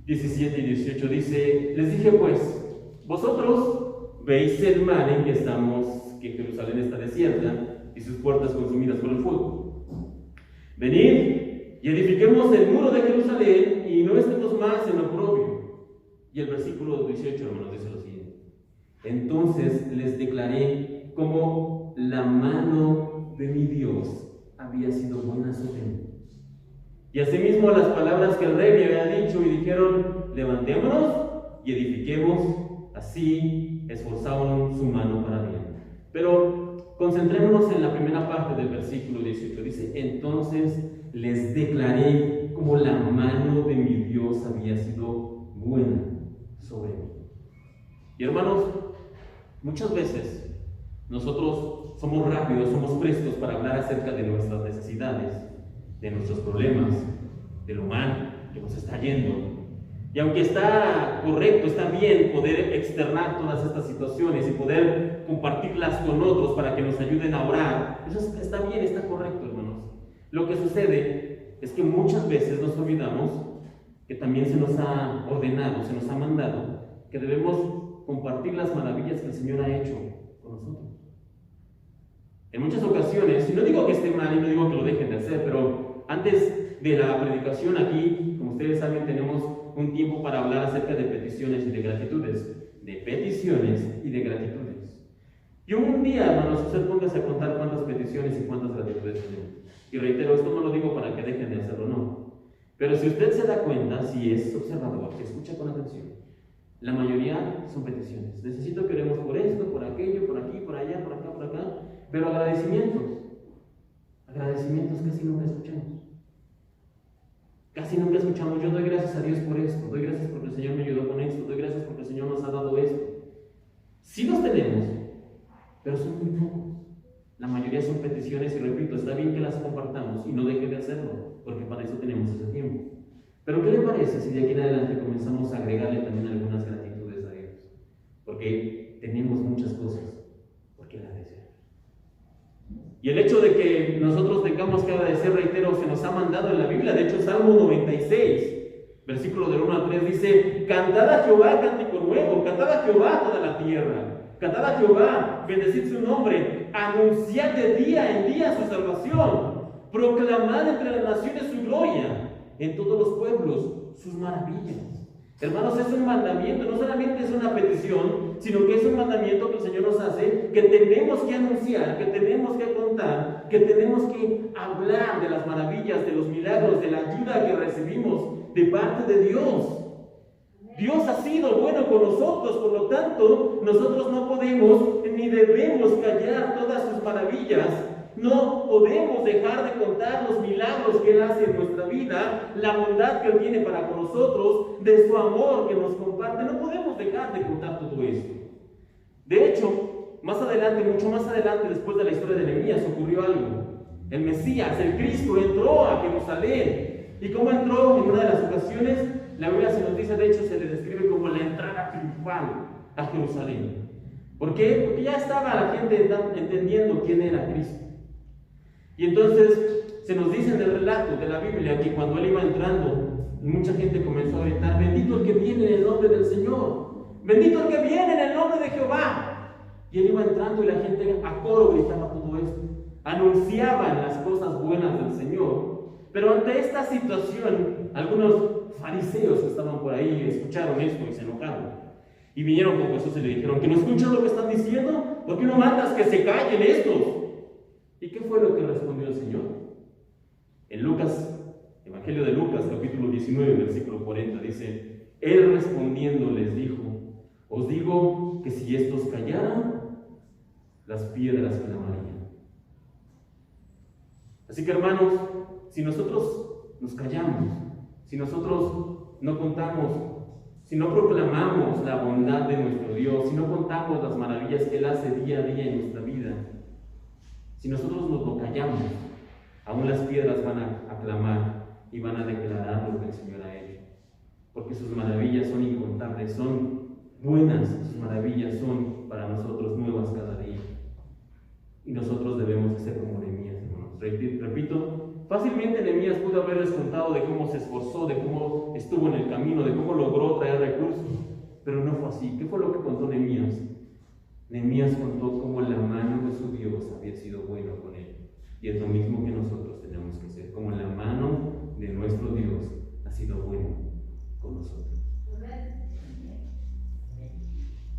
17 y 18 dice: les dije pues, vosotros veis el mal en que estamos, que Jerusalén está desierta y sus puertas consumidas por el fuego. Venid y edifiquemos el muro de Jerusalén y no estemos más en oprobio. Y el versículo 18, hermanos, dice lo siguiente: entonces les declaré cómo la mano de mi Dios había sido buena sobre mí. Y asimismo las palabras que el rey me había dicho, y dijeron: levantémonos y edifiquemos, así esforzaron su mano para bien. Pero concentrémonos en la primera parte del versículo 18. Dice: entonces les declaré cómo la mano de mi Dios había sido buena sobre mí. Y hermanos, muchas veces nosotros somos rápidos, somos prestos para hablar acerca de nuestras necesidades, de nuestros problemas, de lo mal que nos está yendo. Y aunque está correcto, está bien poder externar todas estas situaciones y poder compartirlas con otros para que nos ayuden a orar, eso está bien, está correcto, hermanos. Lo que sucede es que muchas veces nos olvidamos que también se nos ha ordenado, se nos ha mandado que debemos compartir las maravillas que el Señor ha hecho con nosotros. En muchas ocasiones, y no digo que esté mal y no digo que lo dejen de hacer, pero antes de la predicación aquí, como ustedes saben, tenemos un tiempo para hablar acerca de peticiones y de gratitudes. De peticiones y de gratitudes. Y un día, hermanos, usted póngase a contar cuántas peticiones y cuántas gratitudes tenemos. Y reitero, esto no lo digo para que dejen de hacerlo, no. Pero si usted se da cuenta, si es observador, si escucha con atención, la mayoría son peticiones. Necesito que oremos por esto, por aquello, por aquí, por allá, por acá, por acá. Pero agradecimientos casi nunca escuchamos. Casi nunca escuchamos: yo doy gracias a Dios por esto, doy gracias porque el Señor me ayudó con esto, doy gracias porque el Señor nos ha dado esto. Sí los tenemos, pero son muy pocos. La mayoría son peticiones, y repito, está bien que las compartamos y no deje de hacerlo, porque para eso tenemos ese tiempo. Pero ¿qué le parece si de aquí en adelante comenzamos a agregarle también algunas gratitudes a Dios? Porque tenemos muchas cosas por qué agradecer. Y el hecho de que nosotros tengamos que agradecer, reitero, se nos ha mandado en la Biblia. De hecho, Salmo 96, versículo del 1 al 3 dice: cantad a Jehová cántico nuevo, cantad a Jehová toda la tierra, cantad a Jehová, bendecid su nombre, anunciad de día en día su salvación, proclamad entre las naciones su gloria, en todos los pueblos sus maravillas. Hermanos, es un mandamiento, no solamente es una petición, sino que es un mandamiento que el Señor nos hace, que tenemos que anunciar, que tenemos que contar, que tenemos que hablar de las maravillas, de los milagros, de la ayuda que recibimos de parte de Dios. Dios ha sido bueno con nosotros, por lo tanto, nosotros no podemos ni debemos callar todas sus maravillas. No podemos dejar de contar los milagros que Él hace en nuestra vida, la bondad que Él tiene para con nosotros, de su amor que nos comparte. No podemos dejar de contar todo esto. De hecho, más adelante, mucho más adelante, después de la historia de Nehemías, ocurrió algo. El Mesías, el Cristo, entró a Jerusalén. ¿Y cómo entró? En una de las ocasiones, la Biblia se nos dice, de hecho, se le describe como la entrada triunfal a Jerusalén. ¿Por qué? Porque ya estaba la gente entendiendo quién era Cristo. Y entonces se nos dice en el relato de la Biblia que cuando Él iba entrando, mucha gente comenzó a gritar: bendito el que viene en el nombre del Señor, bendito el que viene en el nombre de Jehová. Y Él iba entrando y la gente a coro gritaba todo esto, anunciaban las cosas buenas del Señor. Pero ante esta situación, algunos fariseos que estaban por ahí escucharon esto y se enojaron. Y vinieron con Jesús y le dijeron: ¿que no escuchan lo que están diciendo? ¿Por qué no mandas que se callen estos? ¿Y qué fue lo que respondió el Señor? En Lucas, Evangelio de Lucas, capítulo 19, versículo 40, dice: Él respondiendo les dijo: os digo que si estos callaran, las piedras clamarían. Así que, hermanos, si nosotros nos callamos, si nosotros no contamos, si no proclamamos la bondad de nuestro Dios, si no contamos las maravillas que Él hace día a día en nuestra vida, si nosotros nos lo callamos, aún las piedras van a clamar y van a declarar lo que el Señor ha hecho. porque sus maravillas son incontables, son buenas, sus maravillas son para nosotros nuevas cada día. Y nosotros debemos de ser como Nehemías, hermanos. Repito, fácilmente Nehemías pudo haberles contado de cómo se esforzó, de cómo estuvo en el camino, de cómo logró traer recursos, pero no fue así. ¿Qué fue lo que contó Nehemías? Nehemías contó cómo la mano de su Dios había sido buena con él. Y es lo mismo que nosotros tenemos que hacer, como la mano de nuestro Dios ha sido buena con nosotros.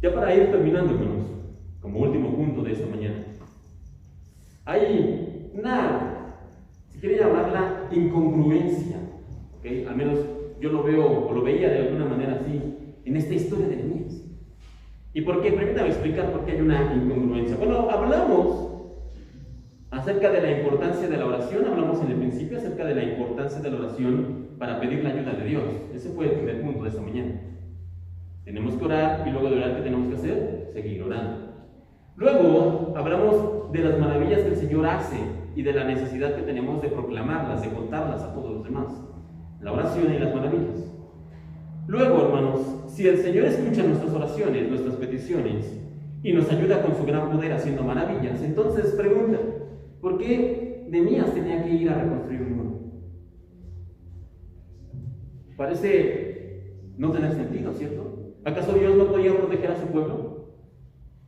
Ya para ir terminando, hermanos, como último punto de esta mañana, hay una, si quiere llamarla, incongruencia, ¿okay? Al menos yo lo veo o lo veía de alguna manera así en esta historia de Nehemías. ¿Y por qué? Permítame explicar por qué hay una incongruencia. Bueno, hablamos acerca de la importancia de la oración, hablamos en el principio acerca de la importancia de la oración para pedir la ayuda de Dios. Ese fue el primer punto de esta mañana. Tenemos que orar y luego de orar, ¿qué tenemos que hacer? Seguir orando. Luego hablamos de las maravillas que el Señor hace y de la necesidad que tenemos de proclamarlas, de contarlas a todos los demás. La oración y las maravillas. Luego, hermanos, si el Señor escucha nuestras oraciones, nuestras peticiones y nos ayuda con su gran poder haciendo maravillas, entonces pregunta, ¿por qué Nehemías tenía que ir a reconstruir un muro? Parece no tener sentido, ¿cierto? ¿Acaso Dios no podía proteger a su pueblo?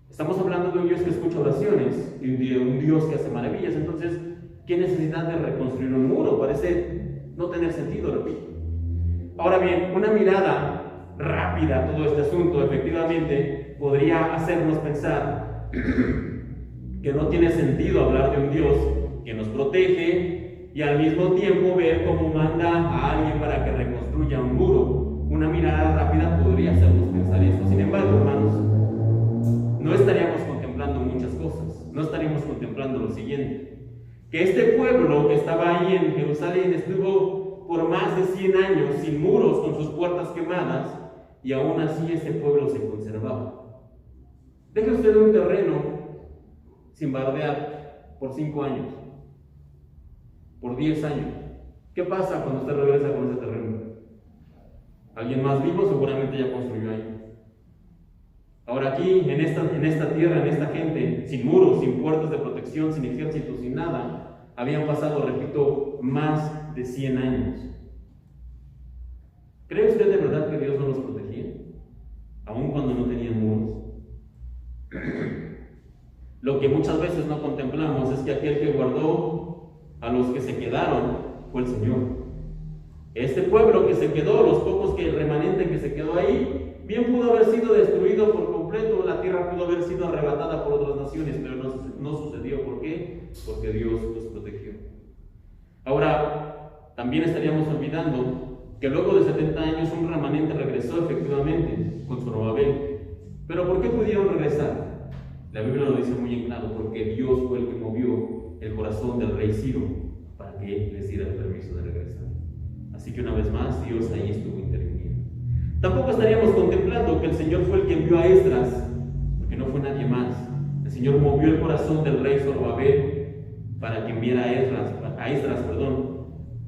Estamos hablando de un Dios que escucha oraciones y de un Dios que hace maravillas. Entonces, ¿qué necesidad de reconstruir un muro? Parece no tener sentido, repito. Ahora bien, una mirada rápida a todo este asunto efectivamente podría hacernos pensar que no tiene sentido hablar de un Dios que nos protege y al mismo tiempo ver cómo manda a alguien para que reconstruya un muro. Una mirada rápida podría hacernos pensar esto. Sin embargo, hermanos, no estaríamos contemplando muchas cosas. No estaríamos contemplando lo siguiente: que este pueblo que estaba ahí en Jerusalén estuvo por más de 100 años sin muros, con sus puertas quemadas, y aún así ese pueblo se conservaba. Deje usted un terreno sin bardear por 5 años, por 10 años. ¿Qué pasa cuando usted regresa con ese terreno? Alguien más vivo seguramente ya construyó ahí. Ahora aquí, en esta tierra, en esta gente, sin muros, sin puertas de protección, sin ejército, sin nada, habían pasado, repito, más de 100 años. ¿Cree usted de verdad que Dios no los protegía? Aun cuando no tenían muros. Lo que muchas veces no contemplamos es que aquel que guardó a los que se quedaron fue el Señor. Este pueblo que se quedó, los pocos que el remanente que se quedó ahí, bien pudo haber sido destruido por completo, la tierra pudo haber sido arrebatada por otras naciones, pero no sucedió. ¿Por qué? Porque Dios los protegió. Ahora, también estaríamos olvidando que luego de 70 años un remanente regresó efectivamente con Zorobabel. ¿Pero por qué pudieron regresar? La Biblia lo dice muy en claro: porque Dios fue el que movió el corazón del rey Ciro para que les diera el permiso de regresar. Así que una vez más, Dios ahí estuvo interviniendo. Tampoco estaríamos contemplando que el Señor fue el que envió a Esdras, porque no fue nadie más. El Señor movió el corazón del rey Zorobabel para que enviara a Esdras,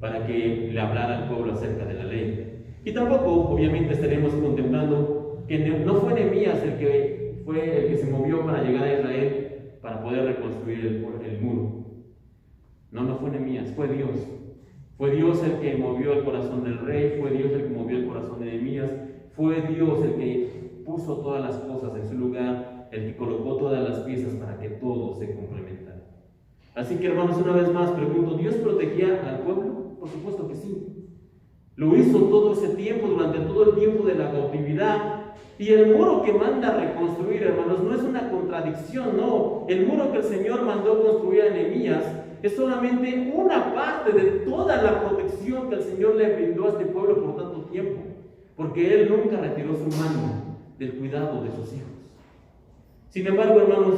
para que le hablara al pueblo acerca de la ley. Y tampoco, obviamente, estaremos contemplando que no fue Nehemías el que se movió para llegar a Israel para poder reconstruir el muro. No fue Nehemías, fue Dios. Fue Dios el que movió el corazón del rey, fue Dios el que movió el corazón de Nehemías, fue Dios el que puso todas las cosas en su lugar, el que colocó todas las piezas para que todo se complementara. Así que, hermanos, una vez más pregunto, ¿Dios protegía al pueblo? Por supuesto que sí. Lo hizo todo ese tiempo, durante todo el tiempo de la cautividad. Y el muro que manda reconstruir, hermanos, no es una contradicción, no. El muro que el Señor mandó construir a Nehemías es solamente una parte de toda la protección que el Señor le brindó a este pueblo por tanto tiempo, porque Él nunca retiró su mano del cuidado de sus hijos. Sin embargo, hermanos,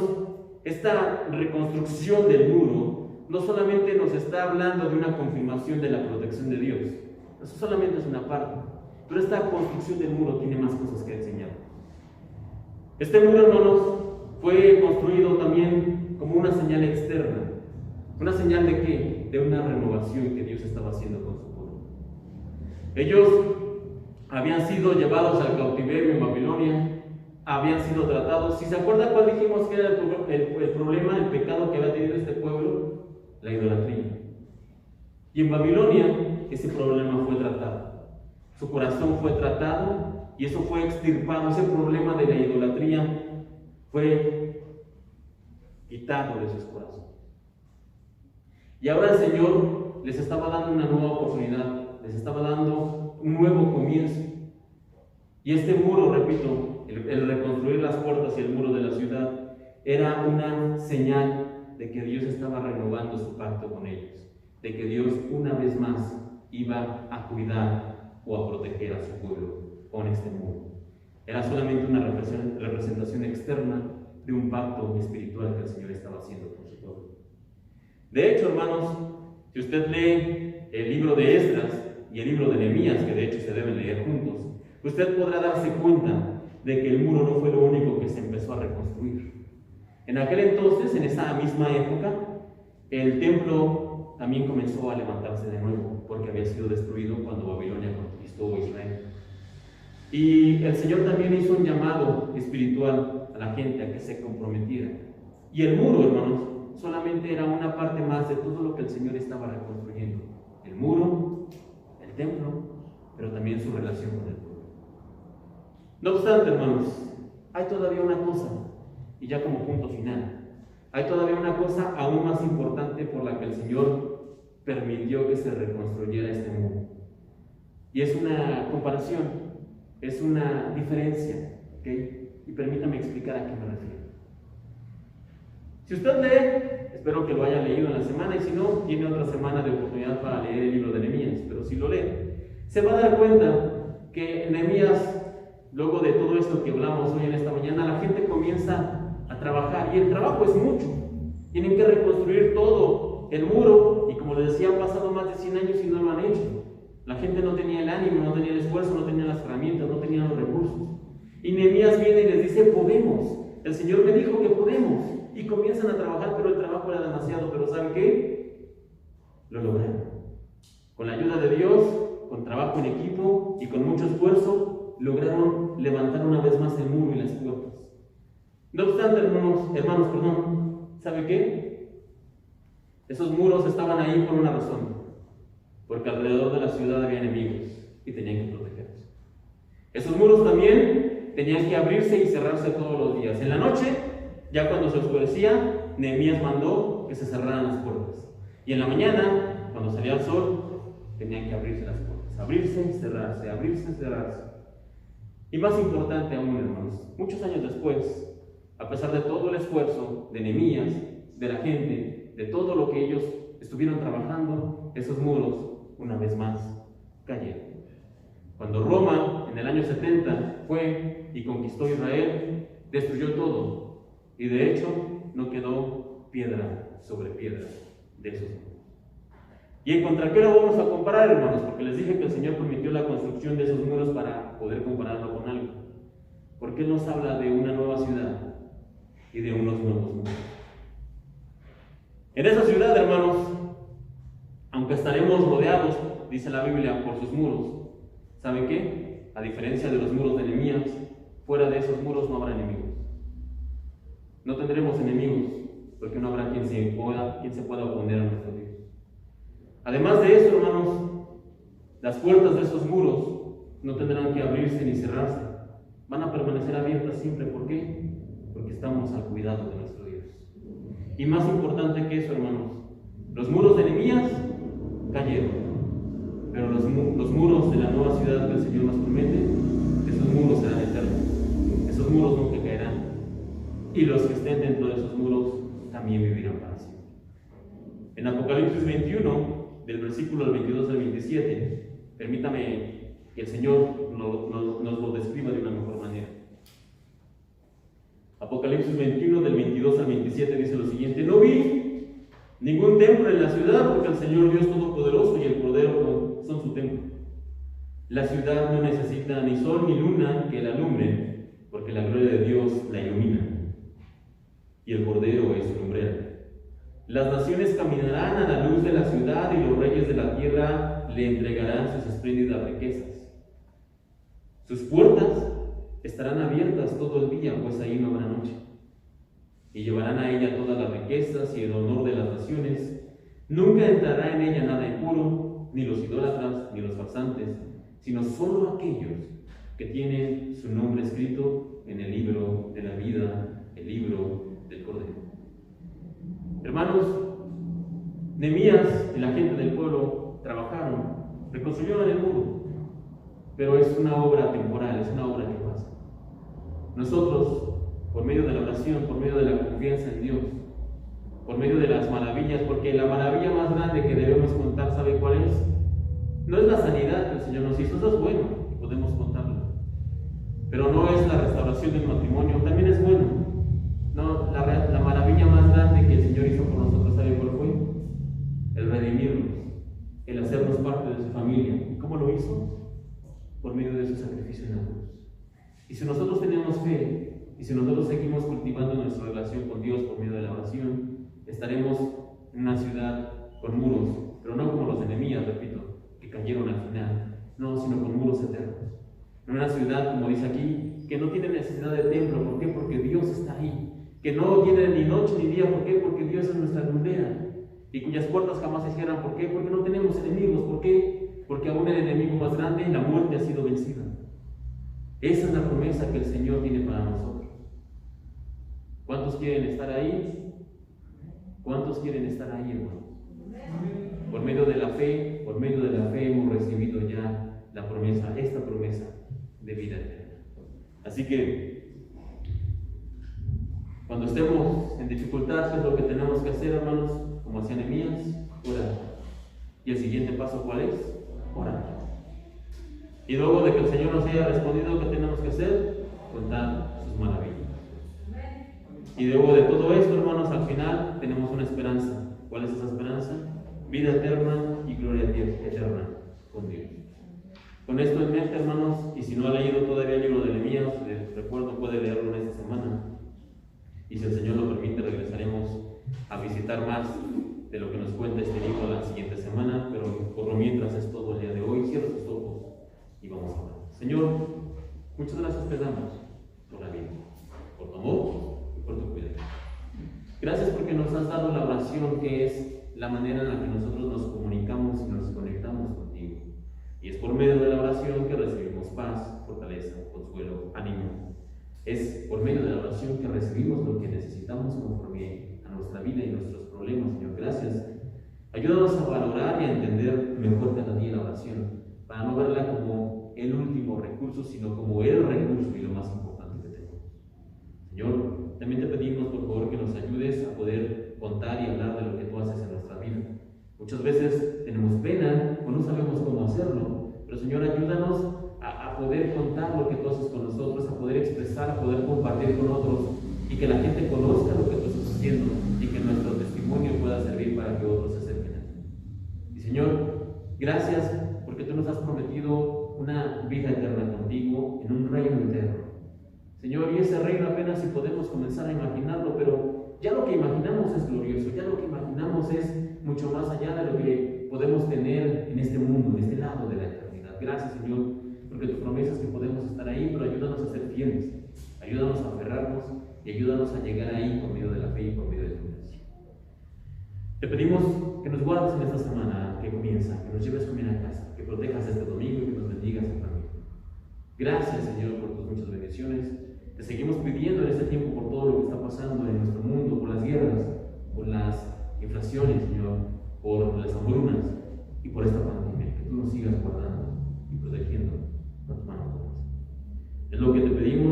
esta reconstrucción del muro no solamente nos está hablando de una confirmación de la protección de Dios, eso solamente es una parte, pero esta construcción del muro tiene más cosas que enseñar. Este muro, hermanos, fue construido también como una señal externa. ¿Una señal de qué? De una renovación que Dios estaba haciendo con su pueblo. Ellos habían sido llevados al cautiverio en Babilonia, habían sido tratados. Si se acuerda cuál dijimos que era el problema, el pecado que había tenido este pueblo, la idolatría. Y en Babilonia ese problema fue tratado, su corazón fue tratado y eso fue extirpado, ese problema de la idolatría fue quitado de sus corazones. Y ahora el Señor les estaba dando una nueva oportunidad, les estaba dando un nuevo comienzo. Y este muro, repito, el reconstruir las puertas y el muro de la ciudad, era una señal de que Dios estaba renovando su pacto con ellos, de que Dios una vez más iba a cuidar o a proteger a su pueblo con este muro. Era solamente una representación externa de un pacto espiritual que el Señor estaba haciendo con su pueblo. De hecho, hermanos, si usted lee el libro de Esdras y el libro de Nehemías, que de hecho se deben leer juntos, usted podrá darse cuenta de que el muro no fue lo único que se empezó a reconstruir. En aquel entonces, en esa misma época, el templo también comenzó a levantarse de nuevo, porque había sido destruido cuando Babilonia conquistó Israel. Y el Señor también hizo un llamado espiritual a la gente a que se comprometiera. Y el muro, hermanos, solamente era una parte más de todo lo que el Señor estaba reconstruyendo. El muro, el templo, pero también su relación con el pueblo. No obstante, hermanos, hay todavía una cosa, y ya como punto final, hay todavía una cosa aún más importante por la que el Señor permitió que se reconstruyera este muro. Y es una comparación, es una diferencia, ¿ok? Y permítame explicar a qué me refiero. Si usted lee, espero que lo haya leído en la semana, y si no, tiene otra semana de oportunidad para leer el libro de Nehemías, pero si lo lee, se va a dar cuenta que Nehemías, luego de todo esto que hablamos hoy en esta mañana, la gente comienza a trabajar, y el trabajo es mucho. Tienen que reconstruir todo el muro, y como les decía, han pasado más de 100 años y no lo han hecho. La gente no tenía el ánimo, no tenía el esfuerzo, no tenía las herramientas, no tenía los recursos. Y Nehemías viene y les dice, podemos. El Señor me dijo que podemos. Y comienzan a trabajar, pero el trabajo era demasiado. Pero ¿saben qué? Lo lograron. Con la ayuda de Dios, con trabajo en equipo y con mucho esfuerzo, lograron levantar una vez más el muro y las puertas. No obstante, hermanos, ¿sabe qué? Esos muros estaban ahí por una razón. Porque alrededor de la ciudad había enemigos y tenían que protegerse. Esos muros también tenían que abrirse y cerrarse todos los días. En la noche, ya cuando se oscurecía, Nehemías mandó que se cerraran las puertas. Y en la mañana, cuando salía el sol, tenían que abrirse las puertas. Abrirse y cerrarse, abrirse y cerrarse. Y más importante aún, hermanos, muchos años después, a pesar de todo el esfuerzo de Nehemías, de la gente, de todo lo que ellos estuvieron trabajando, esos muros una vez más cayeron. Cuando Roma en el año 70 fue y conquistó Israel, destruyó todo, y de hecho no quedó piedra sobre piedra de esos muros. ¿Y en contra qué lo vamos a comparar, hermanos? Porque les dije que el Señor permitió la construcción de esos muros para poder compararlo con algo. Porque Él nos habla de una nueva ciudad y de unos nuevos muros. En esa ciudad, hermanos, aunque estaremos rodeados, dice la Biblia, por sus muros, ¿sabe qué? A diferencia de los muros de Nehemías, fuera de esos muros no habrá enemigos. No tendremos enemigos, porque no habrá quien se pueda oponer a nuestro Dios. Además de eso, hermanos, las puertas de esos muros no tendrán que abrirse ni cerrarse. Van a permanecer abiertas siempre. ¿Por qué? Porque estamos al cuidado de nuestro Dios. Y más importante que eso, hermanos, los muros de Nehemías cayeron, pero los muros de la nueva ciudad que el Señor nos promete, esos muros serán eternos, esos muros nunca caerán, y los que estén dentro de esos muros también vivirán para siempre. En Apocalipsis 21, del versículo 22 al 27, permítame que el Señor nos lo describa de una mejor manera. Apocalipsis 21, del 22 al 27, dice lo siguiente: no vi ningún templo en la ciudad, porque el Señor Dios Todopoderoso y el Cordero son su templo. La ciudad no necesita ni sol ni luna que la alumbren, porque la gloria de Dios la ilumina, y el Cordero es su lumbrera. Las naciones caminarán a la luz de la ciudad, y los reyes de la tierra le entregarán sus espléndidas riquezas. Sus puertas estarán abiertas todo el día, pues ahí no habrá noche. Y llevarán a ella todas las riquezas y el honor de las naciones. Nunca entrará en ella nada impuro, ni los idólatras, ni los farsantes, sino solo aquellos que tienen su nombre escrito en el libro de la vida, el libro del Cordero. Hermanos, Nehemías y la gente del pueblo trabajaron, reconstruyeron el muro, pero es una obra temporal, es una obra que pasa. Nosotros, por medio de la oración, por medio de la confianza en Dios, por medio de las maravillas, porque la maravilla más grande que debemos contar, ¿sabe cuál es? No es la sanidad que el Señor nos hizo, eso es bueno, podemos contarlo. Pero no es la restauración del matrimonio, también es bueno. No, la maravilla más grande que el Señor hizo por nosotros, ¿sabe cuál fue? El redimirnos, el hacernos parte de su familia. ¿Y cómo lo hizo? Por medio de su sacrificio en la cruz. Y si nosotros tenemos fe, y si nosotros seguimos cultivando nuestra relación con Dios por medio de la oración, estaremos en una ciudad con muros, pero no como los de Nehemías, repito, que cayeron al final, no, sino con muros eternos. En una ciudad, como dice aquí, que no tiene necesidad de templo. ¿Por qué? Porque Dios está ahí. Que no tiene ni noche ni día. ¿Por qué? Porque Dios es nuestra lumbrera. Y cuyas puertas jamás se cierran. ¿Por qué? Porque no tenemos enemigos. ¿Por qué? Porque aún el enemigo más grande, la muerte, ha sido vencida. Esa es la promesa que el Señor tiene para nosotros. ¿Cuántos quieren estar ahí? ¿Cuántos quieren estar ahí, hermanos? Por medio de la fe hemos recibido ya la promesa, esta promesa de vida eterna. Así que, cuando estemos en dificultad, ¿qué es lo que tenemos que hacer, hermanos? Como hacía Nehemías, orar. ¿Y el siguiente paso cuál es? Orar. Y luego de que el Señor nos haya respondido, ¿qué tenemos que hacer? Contar sus maravillas. Y luego de todo esto, hermanos, al final tenemos una esperanza. ¿Cuál es esa esperanza? Vida eterna y gloria eterna con Dios. Con esto en mente, hermanos, y si no ha leído todavía el libro de Nehemías, les recuerdo, puede leerlo en esta semana. Y si el Señor lo permite, regresaremos a visitar más de lo que nos cuenta este libro la siguiente semana, pero por lo mientras es todo el día de hoy. Cierra sus ojos y vamos a orar. Señor, muchas gracias te damos por la vida, por tu amor y por tu cuidado. Gracias porque nos has dado la oración, que es la manera en la que nosotros nos comunicamos y nos conectamos contigo. Y es por medio de la oración que recibimos paz, fortaleza, consuelo, ánimo. Es por medio de la oración que recibimos lo que necesitamos conforme a nuestra vida y nuestros problemas, Señor. Gracias. Ayúdanos a valorar y a entender mejor cada día la oración, para no verla como el último recurso, sino como el recurso y lo más importante que tenemos. Señor, también te pedimos, por favor, que nos ayudes a poder contar y hablar de lo que tú haces en nuestra vida. Muchas veces tenemos pena o no sabemos cómo hacerlo, pero Señor, ayúdanos a poder contar lo que tú haces con nosotros, a poder expresar, a poder compartir con otros, y que la gente conozca lo que tú estás haciendo, y que nuestro testimonio pueda servir para que otros se acerquen a ti. Y Señor, gracias porque tú nos has prometido una vida eterna contigo en un reino eterno. Señor, y ese reino apenas si podemos comenzar a imaginarlo, pero ya lo que imaginamos es glorioso, ya lo que imaginamos es mucho más allá de lo que podemos tener en este mundo, en este lado de la eternidad. Gracias, Señor, porque tu promesa es que podemos estar ahí, pero ayúdanos a ser fieles, ayúdanos a aferrarnos y ayúdanos a llegar ahí por medio de la fe y por medio de tu gracia. Te pedimos que nos guardes en esta semana que comienza, que nos lleves comida a casa, que protejas este domingo y que nos bendigas en familia. Gracias, Señor, por tus muchas bendiciones. Te seguimos pidiendo en este tiempo por todo lo que está pasando en nuestro mundo, por las guerras, por las inflaciones, Señor, por las hambrunas y por esta pandemia, que tú nos sigas guardando y protegiendo con tu mano. Es lo que te pedimos.